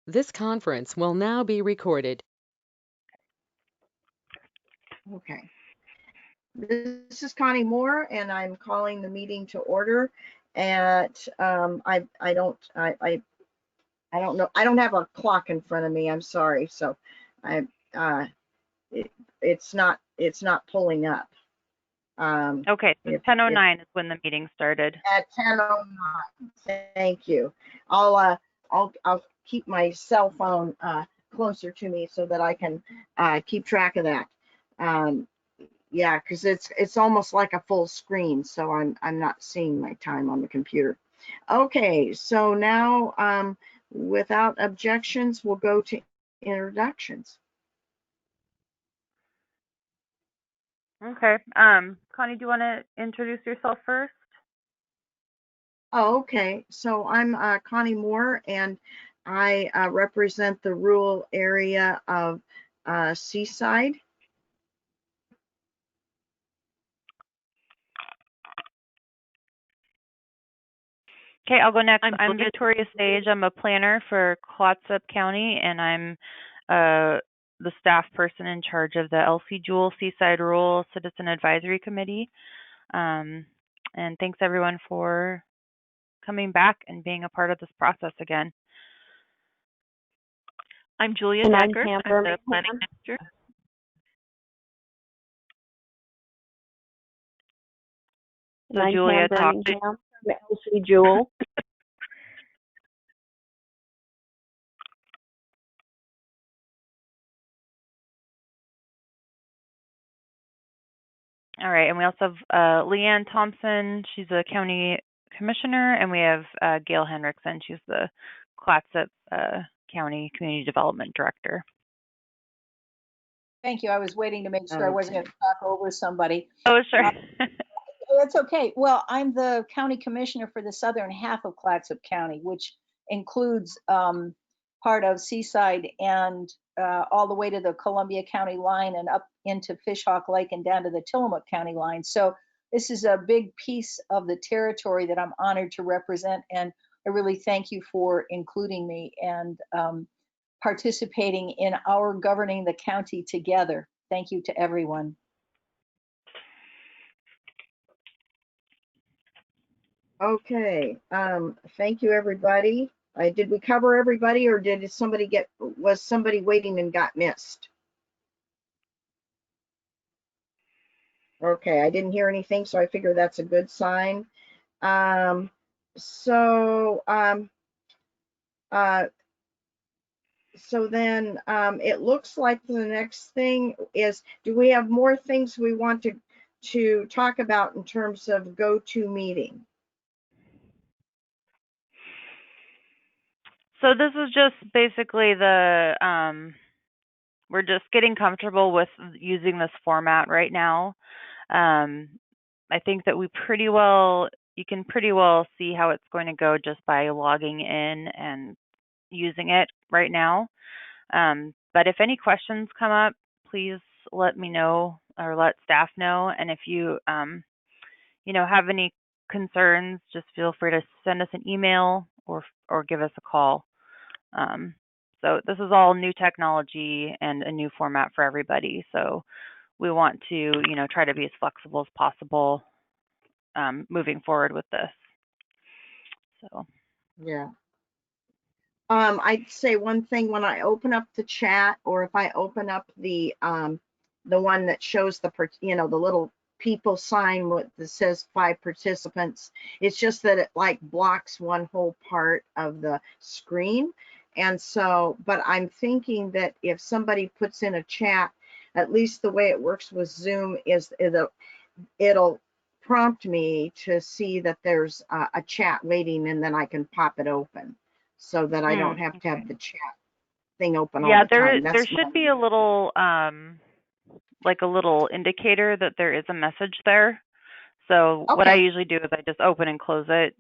This conference will now be recorded. Okay. This is Connie Moore, and I'm calling the meeting to order. At I don't know. I don't have a clock in front of me. I'm sorry. So I it's not pulling up. Okay, so 10:09 is when the meeting started. At 10:09. Thank you. I'll keep my cell phone closer to me so that I can keep track of that. Yeah, because it's almost like a full screen, so I'm not seeing my time on the computer. Okay, so now without objections, we'll go to introductions. Okay. Connie, do you want to introduce yourself first? Oh, okay. So I'm Connie Moore, and I represent the rural area of Seaside. Okay, I'll go next. I'm Victoria Sage. I'm a planner for Clatsop County, and I'm the staff person in charge of the Elsie-Jewell Seaside Rural Citizen Advisory Committee. And thanks everyone for coming back and being a part of this process again. I'm Julia Decker. I'm the planning manager. And I'm Julia Birmingham from Elsie-Jewell. All right, and we also have Leanne Thompson. She's a county commissioner, and we have Gail Henriksen. She's the Clatsop County Community Development Director. Thank you. I was waiting to make sure I wasn't going to talk over somebody. Oh, sure. That's okay. Well, I'm the county commissioner for the southern half of Clatsop County, which includes part of Seaside and all the way to the Columbia County line and up into Fishhawk Lake and down to the Tillamook County line. So this is a big piece of the territory that I'm honored to represent, and I really thank you for including me and participating in our governing the county together. Thank you to everyone. Okay, thank you, everybody. Did we cover everybody, or was somebody waiting and got missed? Okay, I didn't hear anything, so I figure that's a good sign. So then it looks like the next thing is, do we have more things we want to talk about in terms of go-to meeting? So this is just basically we're just getting comfortable with using this format right now. I think that you can pretty well see how it's going to go just by logging in and using it right now. But if any questions come up, please let me know or let staff know. And if you, have any concerns, just feel free to send us an email or give us a call. So this is all new technology and a new format for everybody. So we want to, try to be as flexible as possible moving forward with this. So. Yeah. I'd say one thing: when I open up the chat, or if I open up the one that shows the little people sign that says 5 participants, it's just that it like blocks one whole part of the screen. And so, but I'm thinking that if somebody puts in a chat, at least the way it works with Zoom is it'll prompt me to see that there's a chat waiting, and then I can pop it open, so that I don't have to have the chat thing open all the time. Yeah, there should be a little like a little indicator that there is a message there. So what I usually do is I just open and close it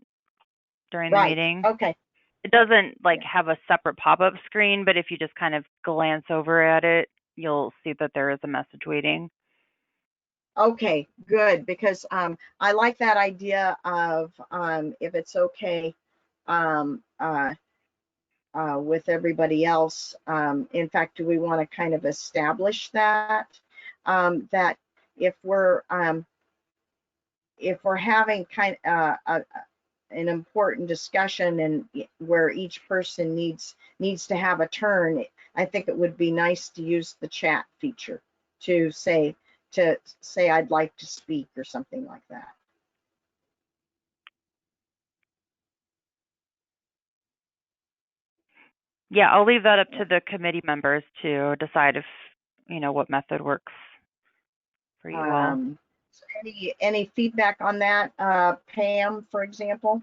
during the meeting. Okay. It doesn't have a separate pop-up screen, but if you just kind of glance over at it, you'll see that there is a message waiting. Okay, good, because I like that idea of if it's okay, with everybody else. In fact, do we want to kind of establish that, that if we're having an important discussion and where each person needs to have a turn, I think it would be nice to use the chat feature to say I'd like to speak or something like that. Yeah, I'll leave that up to the committee members to decide if, what method works for you all. So any feedback on that, Pam, for example?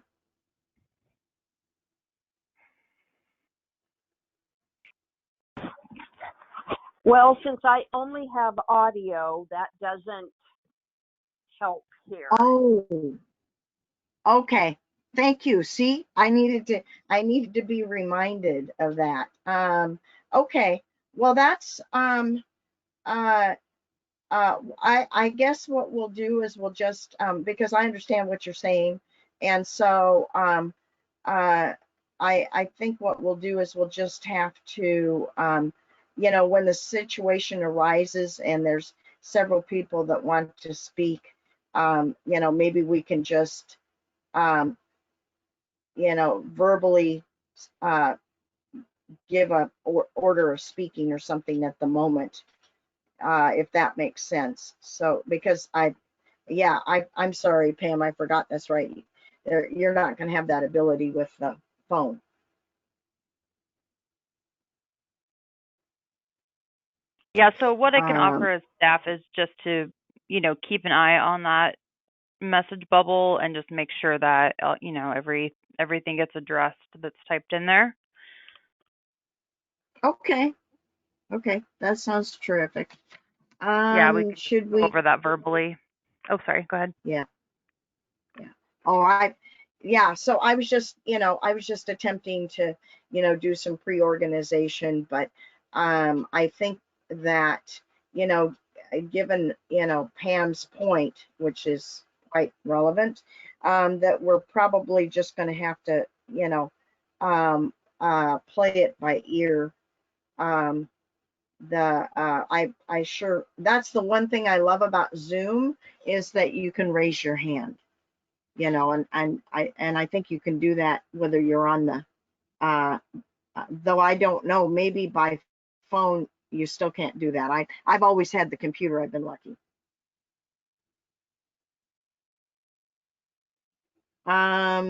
Well, since I only have audio, that doesn't help here. Oh, okay. Thank you. See, I needed to be reminded of that. Okay. Well, that's I guess what we'll do is we'll just because I understand what you're saying, and so I think what we'll do is we'll just have to when the situation arises and there's several people that want to speak, maybe we can just verbally give a order of speaking or something at the moment, if that makes sense. So because I'm sorry, Pam, I forgot that's right. You're not going to have that ability with the phone. Yeah, so what I can offer as staff is just to, keep an eye on that message bubble and just make sure that, everything gets addressed that's typed in there. Okay, that sounds terrific. Yeah, we can should go we over that verbally. Oh, sorry, go ahead. Yeah. Oh, so I was just attempting to, do some pre-organization, but I think that, given, Pam's point, which is quite relevant, that we're probably just going to have to, play it by ear. That's the one thing I love about Zoom is that you can raise your hand, and I think you can do that whether you're on the though I don't know, maybe by phone you still can't do that. I've always had the computer. I've been lucky.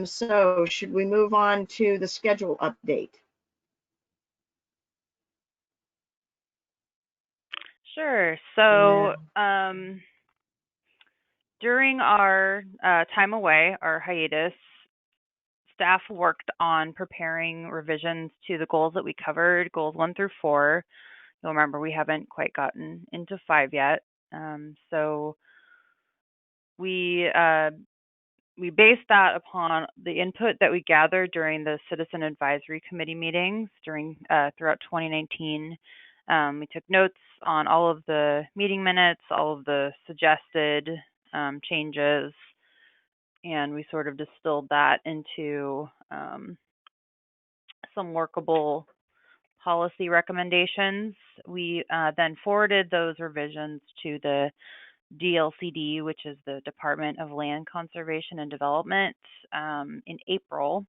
So should we move on to the schedule update? Sure. So during our time away, our hiatus, staff worked on preparing revisions to the goals that we covered, goals 1 through 4. You'll remember we haven't quite gotten into 5 yet. So we based that upon the input that we gathered during the Citizen Advisory Committee meetings throughout 2019. We took notes on all of the meeting minutes, all of the suggested changes, and we sort of distilled that into some workable policy recommendations. We then forwarded those revisions to the DLCD, which is the Department of Land Conservation and Development, in April.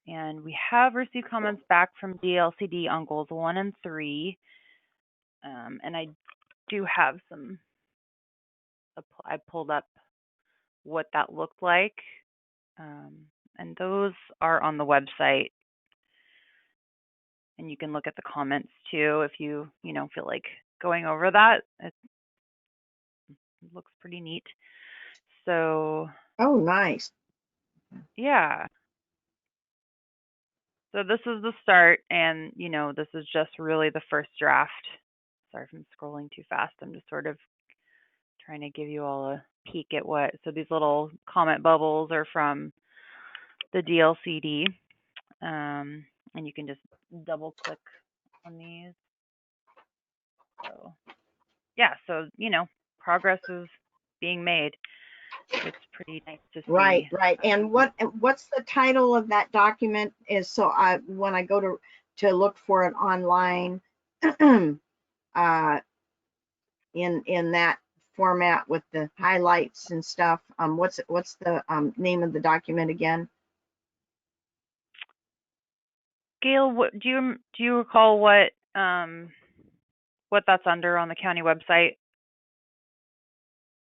And we have received comments back from DLCD on goals 1 and 3. And I do have I pulled up what that looked like. And those are on the website. And you can look at the comments too if you, feel like going over that. It looks pretty neat. So. Oh, nice. Yeah. So this is the start, and, this is just really the first draft. Sorry if I'm scrolling too fast. I'm just sort of trying to give you all a peek at so these little comment bubbles are from the DLCD, and you can just double click on these. So, yeah, progress is being made. it's pretty nice to Right, see. right. And what's the title of that document? Is so when I go to look for it online, uh, in that format with the highlights and stuff. What's the name of the document again? Gail, do you recall what that's under on the county website?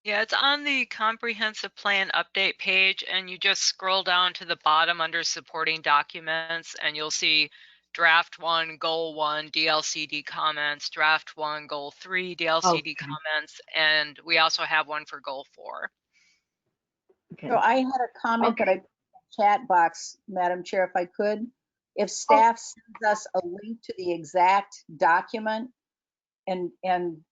Yeah, it's on the comprehensive plan update page, and you just scroll down to the bottom under supporting documents, and you'll see draft 1, goal 1, DLCD comments, draft 1, goal 3, DLCD comments, and we also have one for goal 4. Okay. So I had a comment that I put in the chat box, Madam Chair, if I could. If staff sends us a link to the exact document and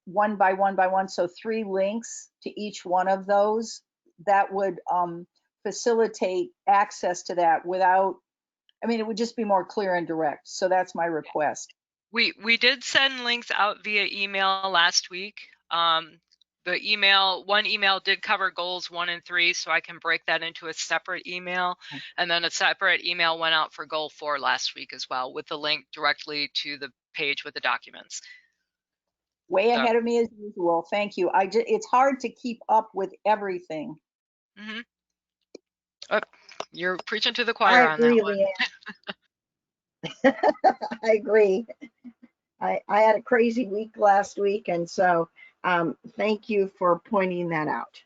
one by one, so 3 links to each one of those, that would facilitate access to that without, I mean, it would just be more clear and direct. So that's my request. We did send links out via email last week. One email did cover goals 1 and 3, so I can break that into a separate email. And then a separate email went out for goal 4 last week as well, with the link directly to the page with the documents. Way ahead of me as usual. Thank you. It's hard to keep up with everything. You're preaching to the choir on that one. I agree. I had a crazy week last week, and so thank you for pointing that out.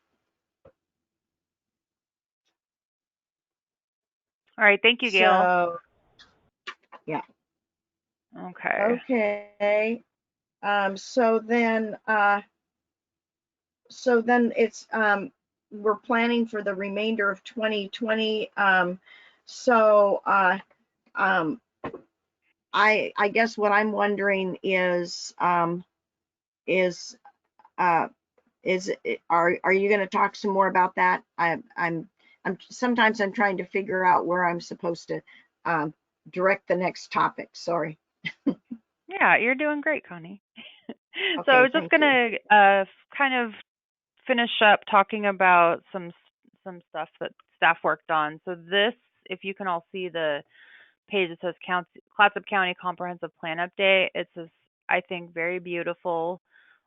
All right, thank you, Gail. So, yeah. Okay. Okay. So then it's we're planning for the remainder of 2020. I guess what I'm wondering is are you going to talk some more about that? I'm sometimes I'm trying to figure out where I'm supposed to direct the next topic. Sorry. Yeah, you're doing great, Connie. Okay, so I was just gonna kind of finish up talking about some stuff that staff worked on. So this, if you can all see the page that says Clatsop County Comprehensive Plan Update, it's this, I think, very beautiful,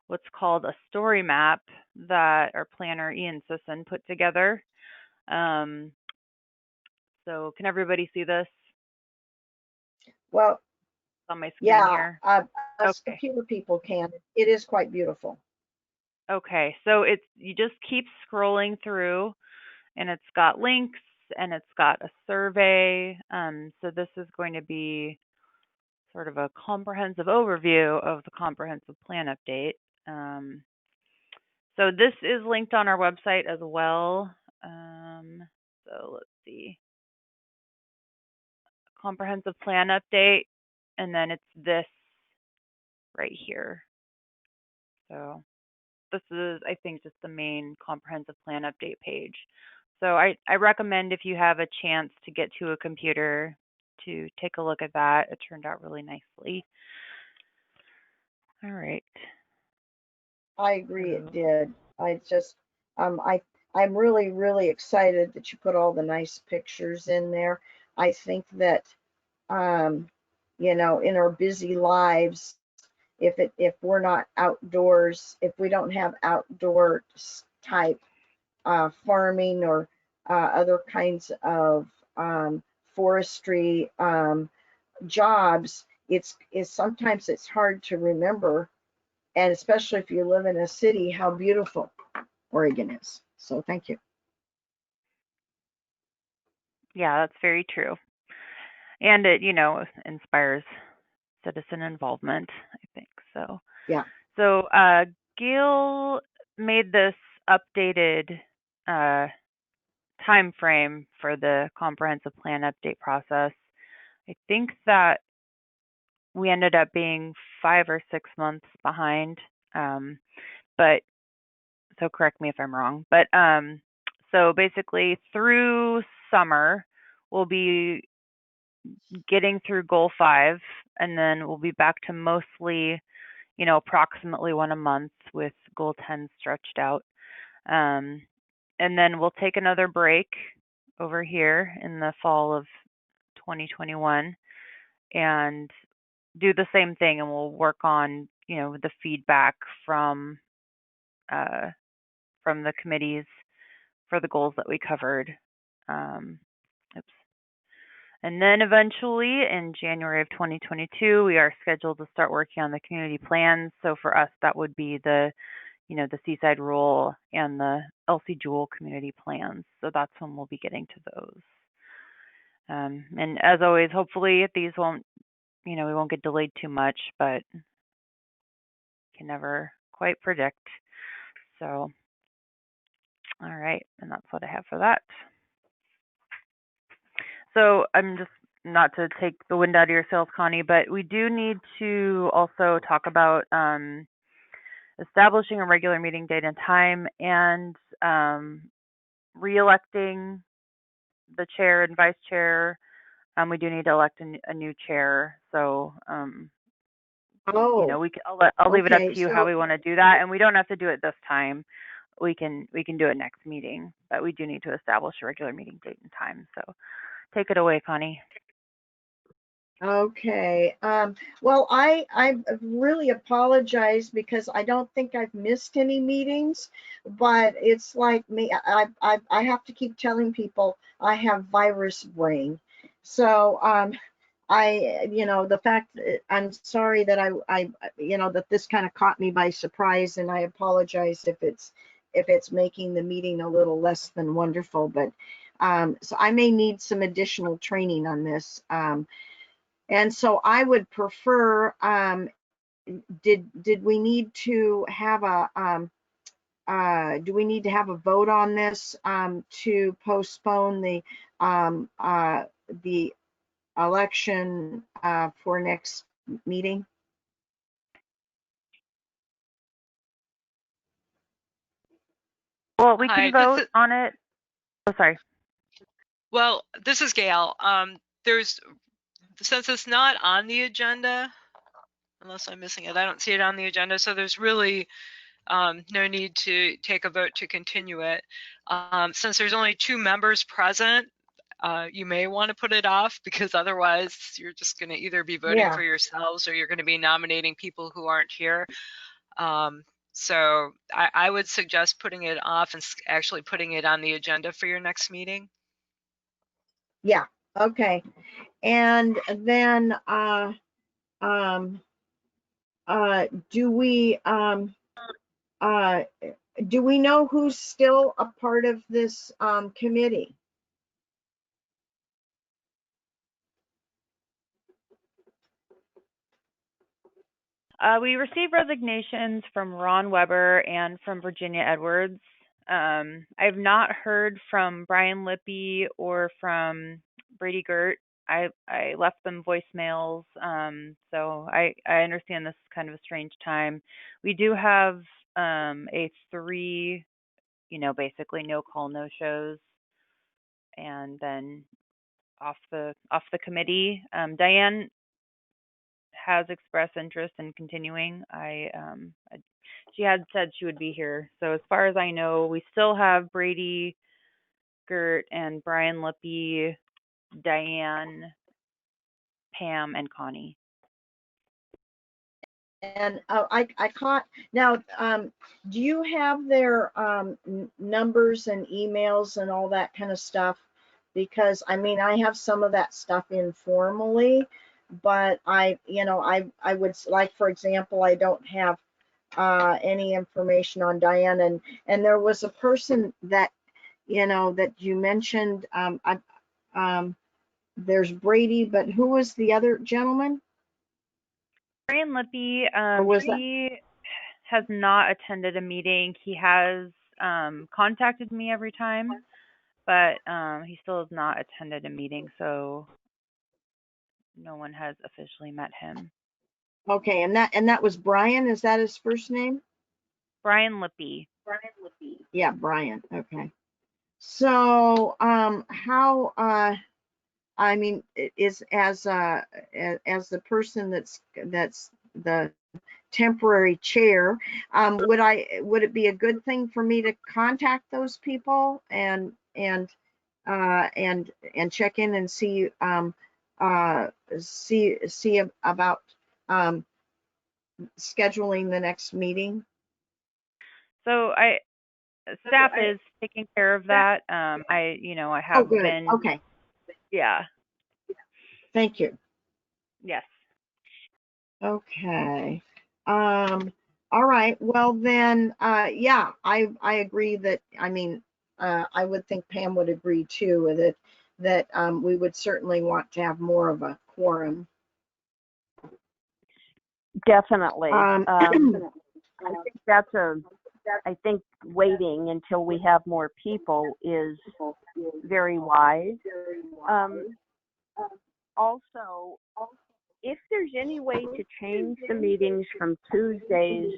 what's called a story map that our planner Ian Sisson put together. So can everybody see this? Well, on my screen here. Us computer people can. It is quite beautiful. Okay, so you just keep scrolling through, and it's got links and it's got a survey. So this is going to be sort of a comprehensive overview of the comprehensive plan update. So this is linked on our website as well. So let's see. Comprehensive plan update, and then it's this right here. So this is, I think, just the main comprehensive plan update page. So I recommend, if you have a chance to get to a computer, to take a look at that. It turned out really nicely. All right. I agree, it did. I just, I'm really, really excited that you put all the nice pictures in there. I think that, you know, in our busy lives, if we're not outdoors, if we don't have outdoor type farming or other kinds of forestry jobs, it's sometimes it's hard to remember, and especially if you live in a city, how beautiful Oregon is. So thank you. Yeah, that's very true. And it, inspires citizen involvement, I think. So Yeah. So Gail made this updated time frame for the comprehensive plan update process. I think that we ended up being 5 or 6 months behind. But so correct me if I'm wrong. But so basically through summer, we'll be getting through goal 5, and then we'll be back to mostly, approximately 1 a month, with goal 10 stretched out. And then we'll take another break over here in the fall of 2021 and do the same thing, and we'll work on, the feedback from the committees for the goals that we covered. Oops. And then eventually in January of 2022, we are scheduled to start working on the community plans. So for us, that would be the Seaside Rural and the Elsie-Jewell community plans. So that's when we'll be getting to those. And as always, hopefully these won't, we won't get delayed too much, but can never quite predict. So, all right, and that's what I have for that. So I'm just, not to take the wind out of your sails, Connie, but we do need to also talk about establishing a regular meeting date and time, and re-electing the chair and vice chair. We do need to elect a new chair. So, I'll leave it up to you how we want to do that, and we don't have to do it this time. We can do it next meeting, but we do need to establish a regular meeting date and time. So, take it away, Connie. Okay. Well, I really apologize because I don't think I've missed any meetings, but it's like me. I have to keep telling people I have virus brain. So the fact that I'm sorry that that this kind of caught me by surprise, and I apologize if it's making the meeting a little less than wonderful. But so I may need some additional training on this. And so I would prefer, did we need to have do we need to have a vote on this to postpone the election for next meeting? Well, we can vote on it. Oh, sorry. Well, this is Gail. Since it's not on the agenda, unless I'm missing it, I don't see it on the agenda. So there's really no need to take a vote to continue it. Since there's only 2 members present, you may want to put it off, because otherwise you're just going to either be voting for yourselves or you're going to be nominating people who aren't here. So I would suggest putting it off and actually putting it on the agenda for your next meeting. Yeah. Okay. And then do we know who's still a part of this committee? We received resignations from Ron Weber and from Virginia Edwards. I've not heard from Brian Lippy or from Brady Gert. I left them voicemails, so I understand this is kind of a strange time. We do have a 3, basically no call, no shows, and then off the committee. Diane has expressed interest in continuing. She had said she would be here. So as far as I know, we still have Brady Gert and Brian Lippy, Diane, Pam, and Connie. And I caught now. Do you have their numbers and emails and all that kind of stuff? Because I mean, I have some of that stuff informally, but I would like, for example, I don't have any information on Diane, and there was a person that that you mentioned. There's Brady, but who was the other gentleman? Brian Lippy, he has not attended a meeting. He has contacted me every time, but he still has not attended a meeting, so no one has officially met him. Okay, and that was Brian. Is that his first name? Brian Lippy. Yeah, Brian. Okay. So how I mean, is as the person that's the temporary chair. Would it be a good thing for me to contact those people and check in and see about scheduling the next meeting? So staff is taking care of that. I have good. been. Okay. Yeah. Thank you. Yes. Okay. All right. Well then, yeah, I agree that, I mean, I would think Pam would agree too with it, that we would certainly want to have more of a quorum. Definitely. I think waiting until we have more people is very wise. Also, if there's any way to change the meetings from Tuesdays,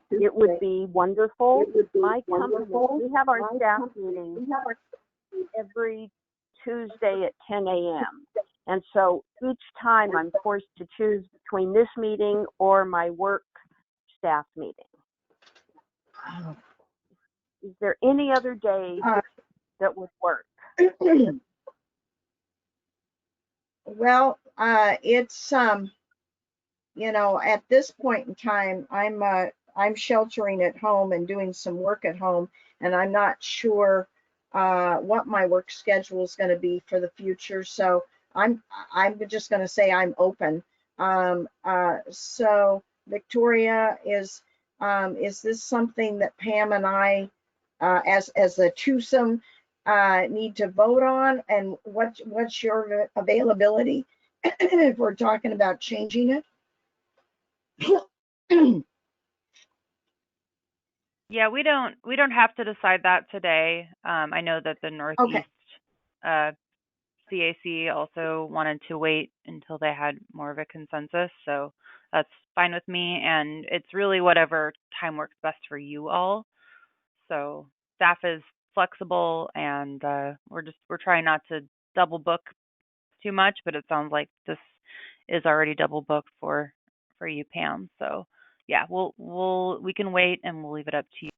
it would be wonderful. My company, we have our staff meeting every Tuesday at 10 a.m. And so each time I'm forced to choose between this meeting or my work staff meeting. Is there any other day that would work? Well, it's at this point in time, I'm sheltering at home and doing some work at home, and I'm not sure what my work schedule is going to be for the future. So I'm just going to say I'm open. So Victoria, is this something that Pam and I, as a twosome, need to vote on? And what's your availability if we're talking about changing it? Yeah, we don't have to decide that today. I know that the Northeast CAC also wanted to wait until they had more of a consensus, so that's fine with me. And it's really whatever time works best for you all. So staff is flexible, and we're trying not to double book too much, but it sounds like this is already double booked for you, Pam. So yeah, we can wait, and we'll leave it up to you.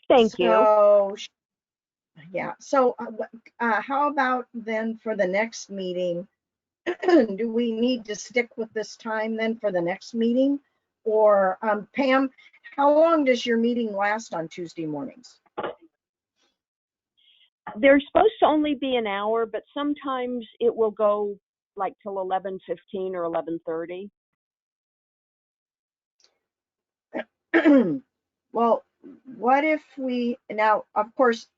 Thank you. Yeah. So how about then for the next meeting? Do we need to stick with this time then for the next meeting? Or Pam, how long does your meeting last on Tuesday mornings? They're supposed to only be an hour, but sometimes it will go like till 11:15 or 11:30. Well, what if we, now, of course,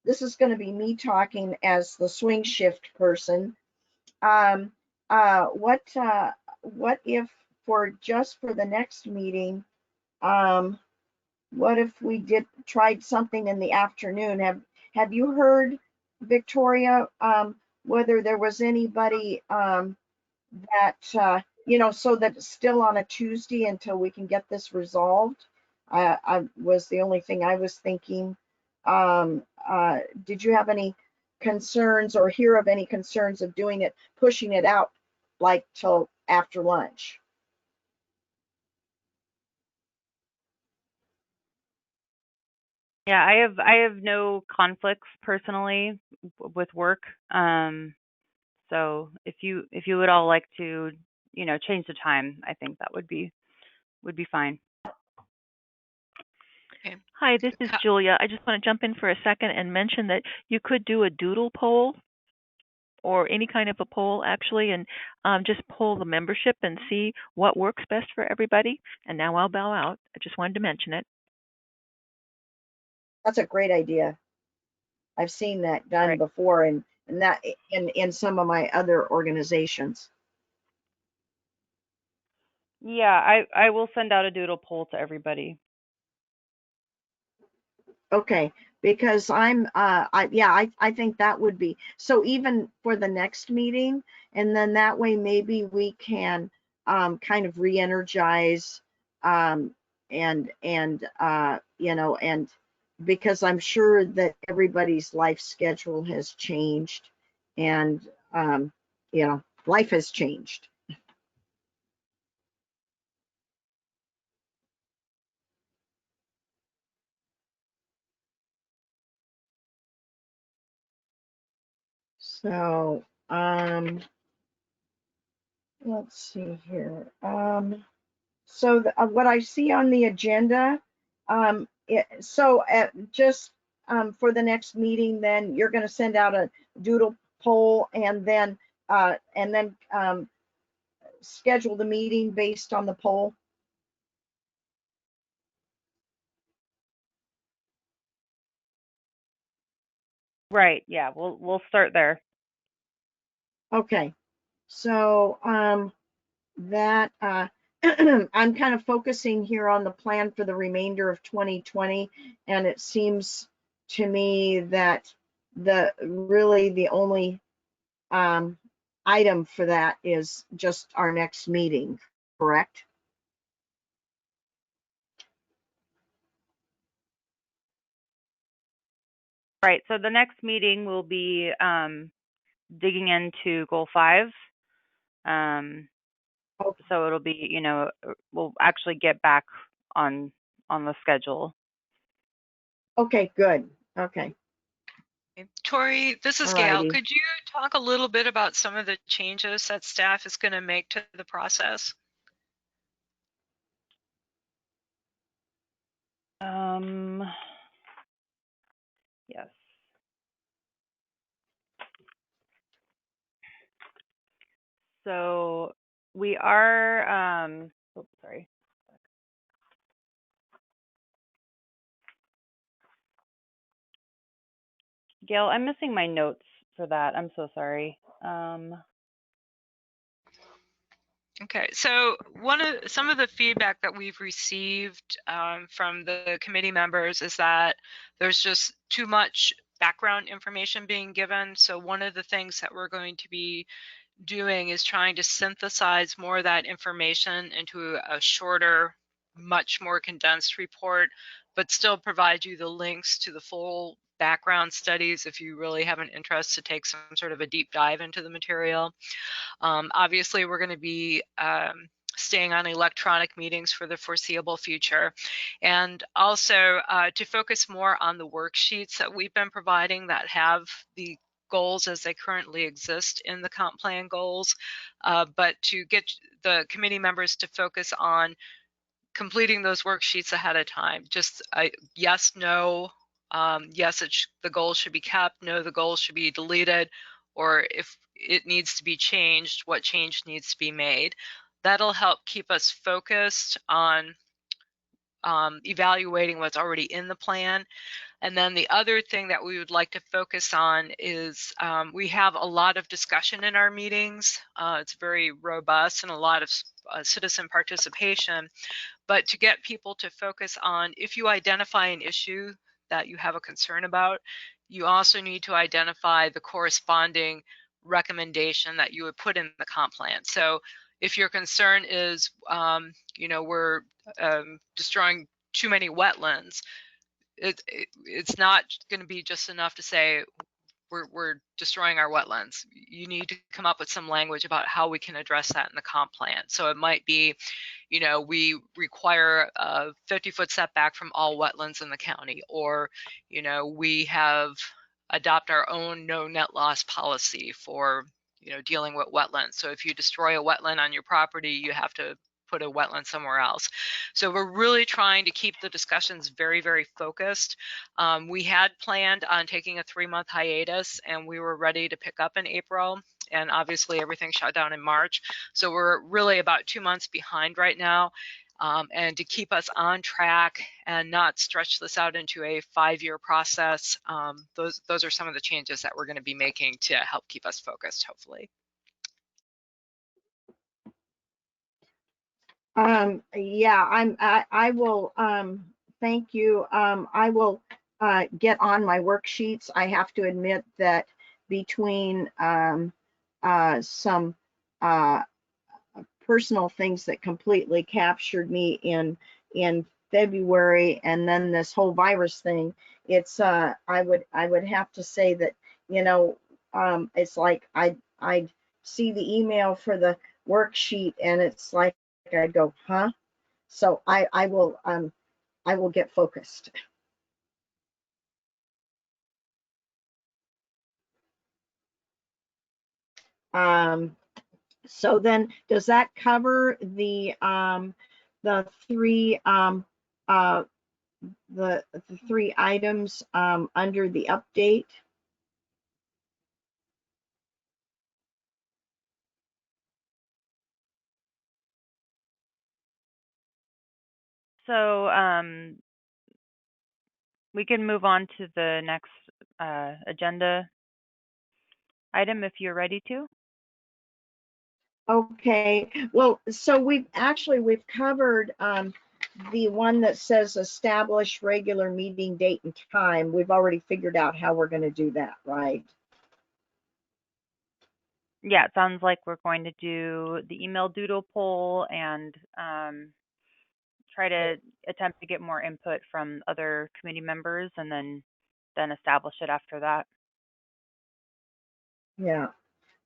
this is going to be me talking as the swing shift person. What if for the next meeting, what if we tried something in the afternoon? Have you heard, Victoria, whether there was anybody that so that it's still on a Tuesday until we can get this resolved? I was the only thing I was thinking. Did you have any concerns or hear of any concerns of pushing it out like till after lunch? Yeah, I have no conflicts personally with work. So if you would all like to, change the time, I think that would be fine. Okay. Hi, this is Julia. I just want to jump in for a second and mention that you could do a doodle poll or any kind of a poll actually, and just poll the membership and see what works best for everybody. And now I'll bow out. I just wanted to mention it. That's a great idea. I've seen that done before, and that in some of my other organizations. Yeah, I will send out a doodle poll to everybody. Okay, because I think that would be, so even for the next meeting, and then that way maybe we can kind of re-energize and because I'm sure that everybody's life schedule has changed, and life has changed. So, let's see here. So what I see on the agenda, just for the next meeting, then you're going to send out a doodle poll and then schedule the meeting based on the poll. Right. Yeah. We'll start there. Okay. So that I'm kind of focusing here on the plan for the remainder of 2020, and it seems to me that the only item for that is just our next meeting, correct? Right. So the next meeting will be digging into goal 5. So it'll be, you know, we'll actually get back on the schedule. Okay, good. Okay. Tori, this is Gail. Alrighty. Could you talk a little bit about some of the changes that staff is going to make to the process? Yes. So we are, oops, sorry. Gail, I'm missing my notes for that. I'm so sorry. Okay, so some of the feedback that we've received from the committee members is that there's just too much background information being given. So one of the things that we're going to be doing is trying to synthesize more of that information into a shorter, much more condensed report, but still provide you the links to the full background studies if you really have an interest to take some sort of a deep dive into the material. Obviously, we're going to be staying on electronic meetings for the foreseeable future. And also to focus more on the worksheets that we've been providing that have the goals as they currently exist in the comp plan goals, but to get the committee members to focus on completing those worksheets ahead of time. Just yes, no, yes, the goals should be kept, no, the goals should be deleted, or if it needs to be changed, what change needs to be made. That'll help keep us focused on evaluating what's already in the plan. And then the other thing that we would like to focus on is we have a lot of discussion in our meetings. It's very robust and a lot of citizen participation. But to get people to focus on, if you identify an issue that you have a concern about, you also need to identify the corresponding recommendation that you would put in the comp plan. So if your concern is, you know, we're destroying too many wetlands, it's not going to be just enough to say we're destroying our wetlands. You need to come up with some language about how we can address that in the comp plan. So it might be, you know, we require a 50-foot setback from all wetlands in the county, or, you know, we adopt our own no net loss policy for, you know, dealing with wetlands. So if you destroy a wetland on your property, you have to put a wetland somewhere else. So we're really trying to keep the discussions very, very focused. We had planned on taking a 3-month hiatus, and we were ready to pick up in April, and obviously everything shut down in March. So we're really about 2 months behind right now. And to keep us on track and not stretch this out into a 5-year process, those are some of the changes that we're going to be making to help keep us focused, hopefully. Yeah, I will, thank you. I will get on my worksheets. I have to admit that between some personal things that completely captured me in February, and then this whole virus thing, it's I would have to say that, you know, it's like I'd see the email for the worksheet and it's like I go, huh? So I will get focused. So then, does that cover the three the three items under the update? So we can move on to the next agenda item if you're ready to. Okay, well, so we've covered the one that says establish regular meeting date and time. We've already figured out how we're going to do that, right? Yeah, it sounds like we're going to do the email doodle poll and try to attempt to get more input from other committee members and then establish it after that. Yeah.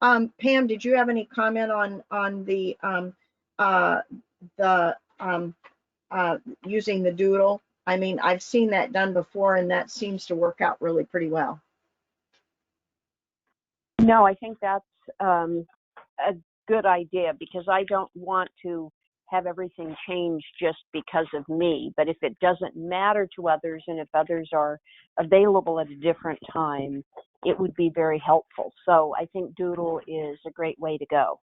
Pam, did you have any comment on the using the doodle? I mean, I've seen that done before, and that seems to work out really pretty well. No, I think that's a good idea, because I don't want to have everything change just because of me. But if it doesn't matter to others, and if others are available at a different time, it would be very helpful. So I think Doodle is a great way to go.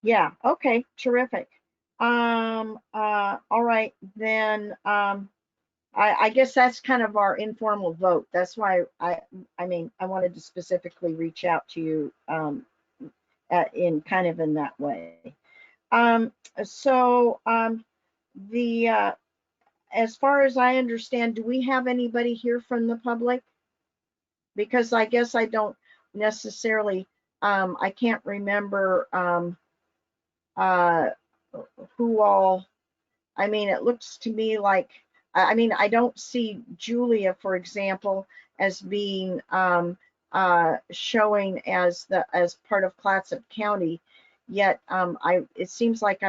Yeah, okay, terrific. All right, then I guess that's kind of our informal vote. That's why I mean, I wanted to specifically reach out to you in kind of in that way. So as far as I understand, do we have anybody here from the public? Because I guess I don't necessarily, I can't remember who all, I mean, it looks to me like, I mean, I don't see Julia, for example, as being showing as part of Clatsop County, yet it seems like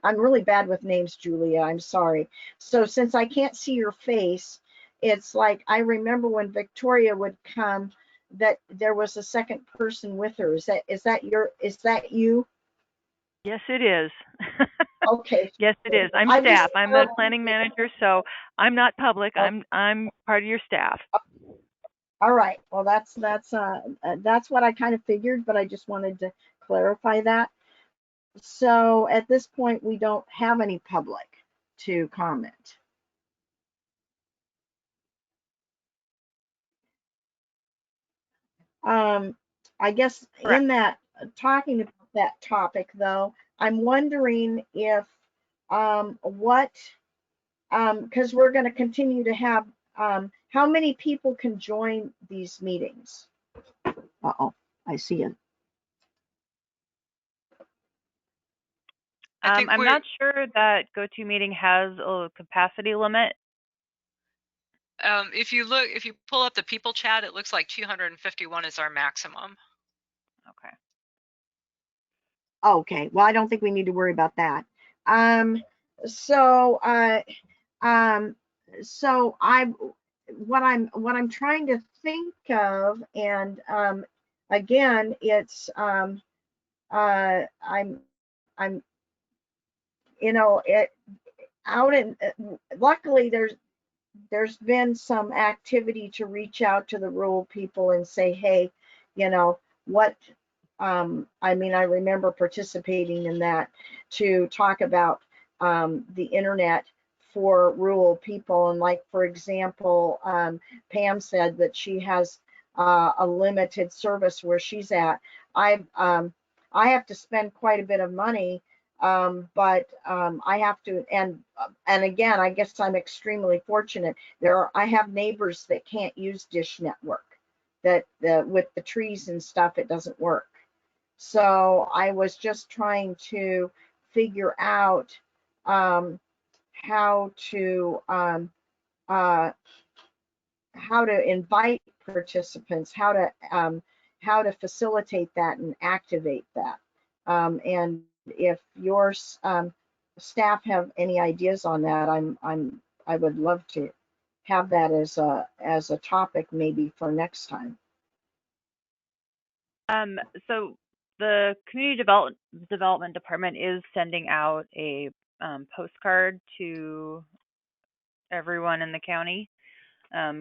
I'm really bad with names, Julia. I'm sorry. So since I can't see your face, it's like I remember when Victoria would come, that there was a second person with her. Is that you? Yes, it is. Okay. Yes, it is. I'm staff. I'm the planning manager, so I'm not public. I'm part of your staff. All right. Well, that's what I kind of figured, but I just wanted to clarify that. So at this point, we don't have any public to comment. I guess Correct. in that, talking about that topic though, I'm wondering if because we're going to continue to have, how many people can join these meetings? Uh-oh, I see it. I think I'm not sure that GoToMeeting has a capacity limit. if you pull up the people chat, it looks like 251 is our maximum. Okay. Okay, well, I don't think we need to worry about that. So what I'm trying to think of, and again, it's I'm it out in, luckily there's been some activity to reach out to the rural people and say, hey, what, I mean, I remember participating in that to talk about the internet for rural people. And like, for example, Pam said that she has a limited service where she's at. I have to spend quite a bit of money, but I have to, and again, I guess I'm extremely fortunate. I have neighbors that can't use Dish Network, that with the trees and stuff, it doesn't work. So I was just trying to figure out how to invite participants, how to facilitate that and activate that. And if your staff have any ideas on that, I would love to have that as a topic maybe for next time. So the development department is sending out a postcard to everyone in the county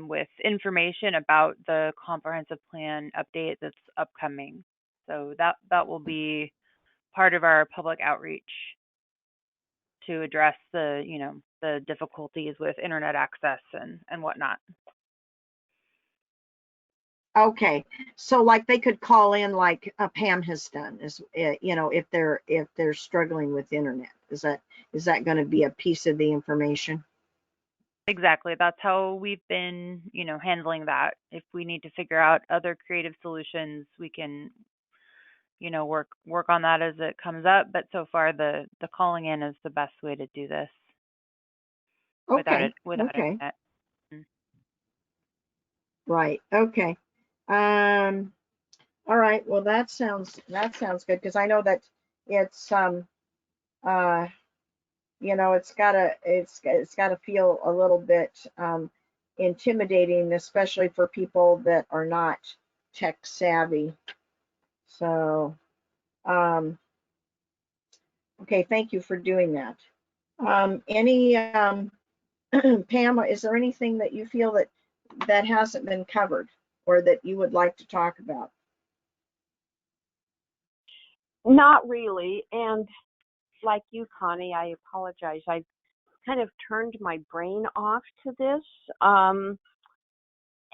with information about the comprehensive plan update that's upcoming. So that will be part of our public outreach to address the difficulties with internet access and whatnot. Okay, so like they could call in like Pam has done, is if they're struggling with internet. Is that going to be a piece of the information? Exactly. That's how we've been, handling that. If we need to figure out other creative solutions, we can, work on that as it comes up. But so far, the calling in is the best way to do this without Okay. internet. Right. Okay. All right. Well, that sounds good, because I know that it's uh it's gotta feel a little bit intimidating, especially for people that are not tech savvy. So okay, thank you for doing that. Any Pam, is there anything that you feel that hasn't been covered or that you would like to talk about? Not really. And like you, Connie, I apologize. I kind of turned my brain off to this.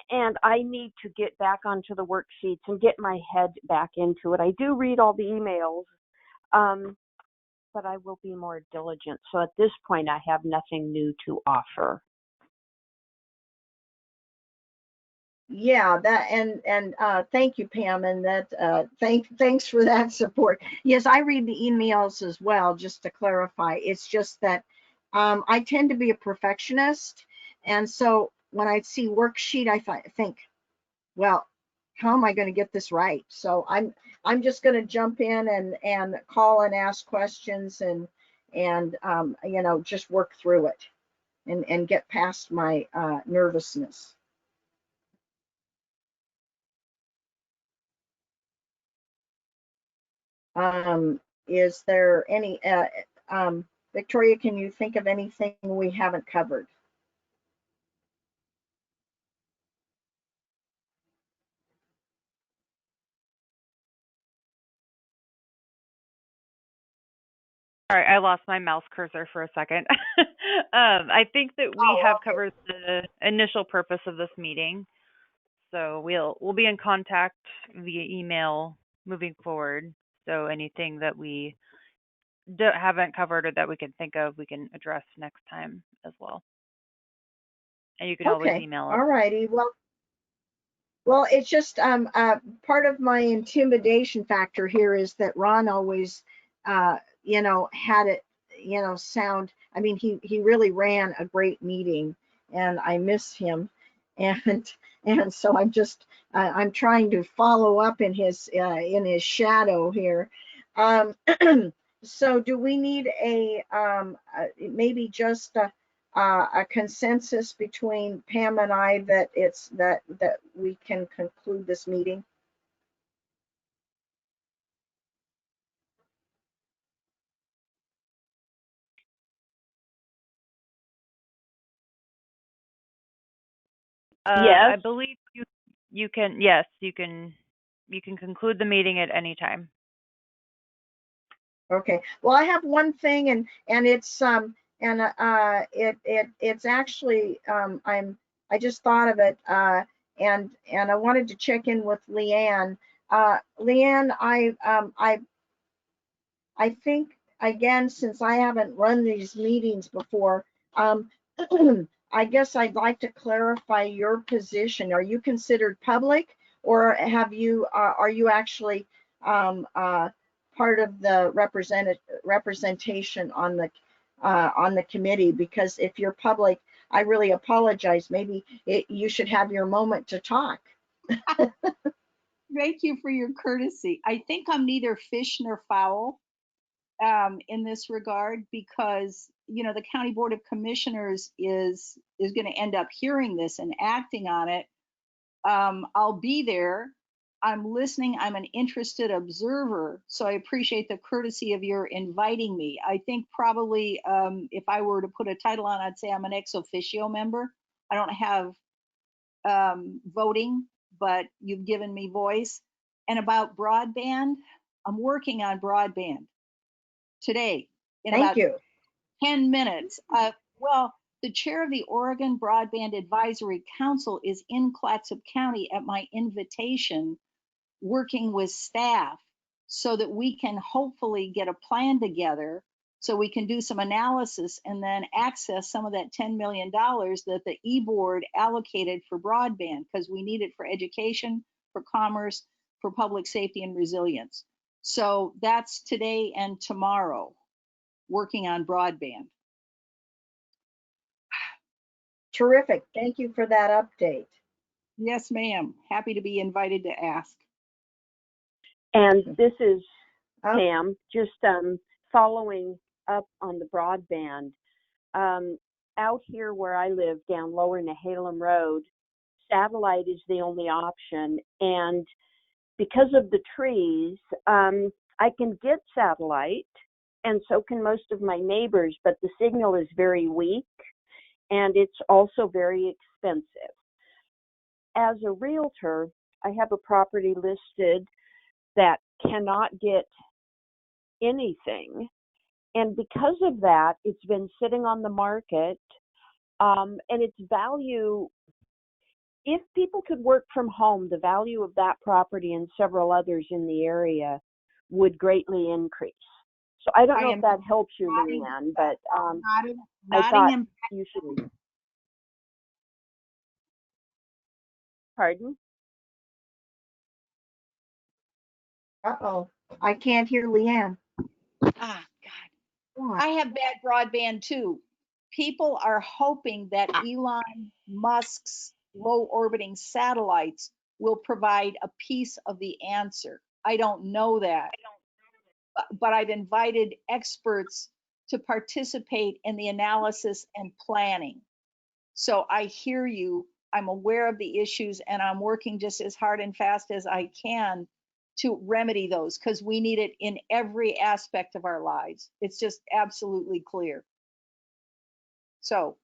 And I need to get back onto the worksheets and get my head back into it. I do read all the emails, but I will be more diligent. So at this point, I have nothing new to offer. Yeah, that and thank you, Pam, and that thanks for that support. Yes, I read the emails as well, just to clarify. It's just that I tend to be a perfectionist, and so when I see worksheet, I think, well, how am I going to get this right? So I'm just going to jump in and call and ask questions and just work through it and get past my nervousness. Is there any, Victoria, can you think of anything we haven't covered? Sorry, I lost my mouse cursor for a second. I think that we have covered the initial purpose of this meeting. So we'll be in contact via email moving forward. So anything that we haven't covered or that we can think of, we can address next time as well. And you can always Okay, email us. all righty. Well, it's just part of my intimidation factor here is that Ron always, had it, sound. I mean, he really ran a great meeting, and I miss him, and so I'm trying to follow up in his shadow here. So do we need maybe just a consensus between Pam and I that that we can conclude this meeting? Yes. I believe you can. Yes, you can conclude the meeting at any time. Okay. Well, I have one thing, and it's it's actually I just thought of it, and I wanted to check in with Leanne. Leanne, I think, again, since I haven't run these meetings before, I guess I'd like to clarify your position. Are you considered public, or are you actually part of the representation on the committee? Because if you're public, I really apologize. Maybe you should have your moment to talk. Thank you for your courtesy. I think I'm neither fish nor fowl in this regard, because the County Board of Commissioners is going to end up hearing this and acting on it. I'll be there I'm listening. I'm an interested observer. So I appreciate the courtesy of your inviting me. I think probably if I were to put a title on, I'd say I'm an ex officio member. I don't have voting, but you've given me voice. And about broadband, I'm working on broadband today in Thank about you. 10 minutes. Well, the chair of the Oregon Broadband Advisory Council is in Clatsop County at my invitation, working with staff so that we can hopefully get a plan together so we can do some analysis and then access some of that $10 million that the e-board allocated for broadband, because we need it for education, for commerce, for public safety and resilience. So that's today and tomorrow, working on broadband. Terrific. Thank you for that update. Yes, ma'am. Happy to be invited to ask. And this is Oh, Pam, just following up on the broadband. Out here where I live, down lower Nehalem Road, satellite is the only option. And because of the trees, I can get satellite, and so can most of my neighbors, but the signal is very weak, and it's also very expensive. As a realtor, I have a property listed that cannot get anything. And because of that, it's been sitting on the market, and its value, if people could work from home, the value of that property and several others in the area would greatly increase. So I don't know if that helps you, Leanne, but I thought you should. Pardon? uh-oh. I can't hear Leanne. Ah, God. I have bad broadband too. People are hoping that Elon Musk's low orbiting satellites will provide a piece of the answer. I don't know that, but I've invited experts to participate in the analysis and planning. So I hear you. I'm aware of the issues, and I'm working just as hard and fast as I can to remedy those, because we need it in every aspect of our lives. It's just absolutely clear. So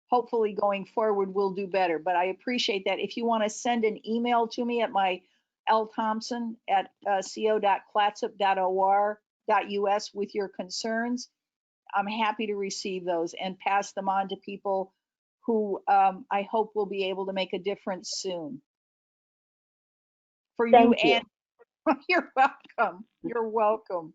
hopefully going forward, we'll do better. But I appreciate that. If you want to send an email to me at my co.clatsop.or.us with your concerns, I'm happy to receive those and pass them on to people who I hope will be able to make a difference soon. For you, Thank you. and you're welcome. You're welcome.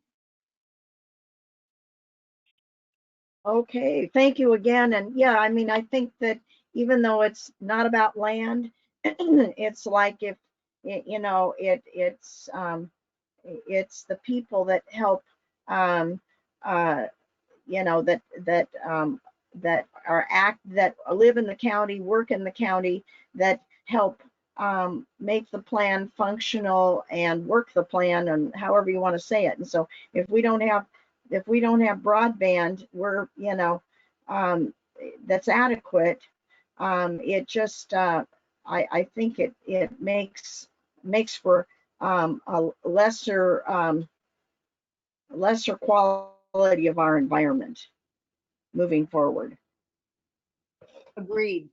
Okay, thank you again. And yeah, I mean, I think that even though it's not about land, it's like if you know, it's the people that help, you know, that live in the county, work in the county, that help make the plan functional and work the plan, and however you want to say it. And so if we don't have broadband, we're, you know, that's adequate, it just I think it makes for a lesser quality of our environment moving forward. Agreed.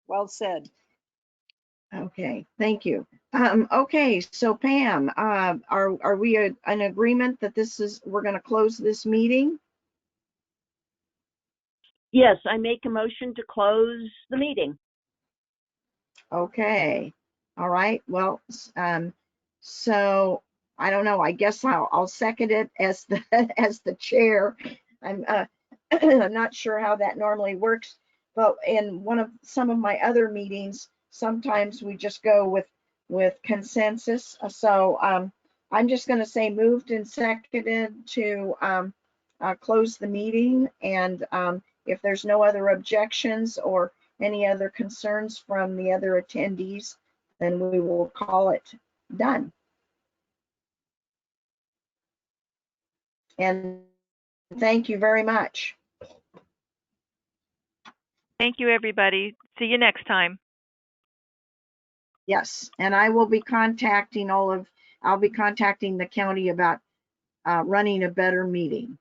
Well said. Okay, thank you. Okay, so Pam, are we in agreement that we're going to close this meeting? Yes, I make a motion to close the meeting. Okay, all right. Well, so I don't know. I guess I'll second it as the as the chair. I'm I'm not sure how that normally works, but in some of my other meetings, sometimes we just go with consensus. So I'm just going to say moved and seconded to close the meeting, and if there's no other objections or any other concerns from the other attendees, then we will call it done. And thank you very much. Thank you, everybody. See you next time. Yes, and I will be contacting I'll be contacting the county about running a better meeting.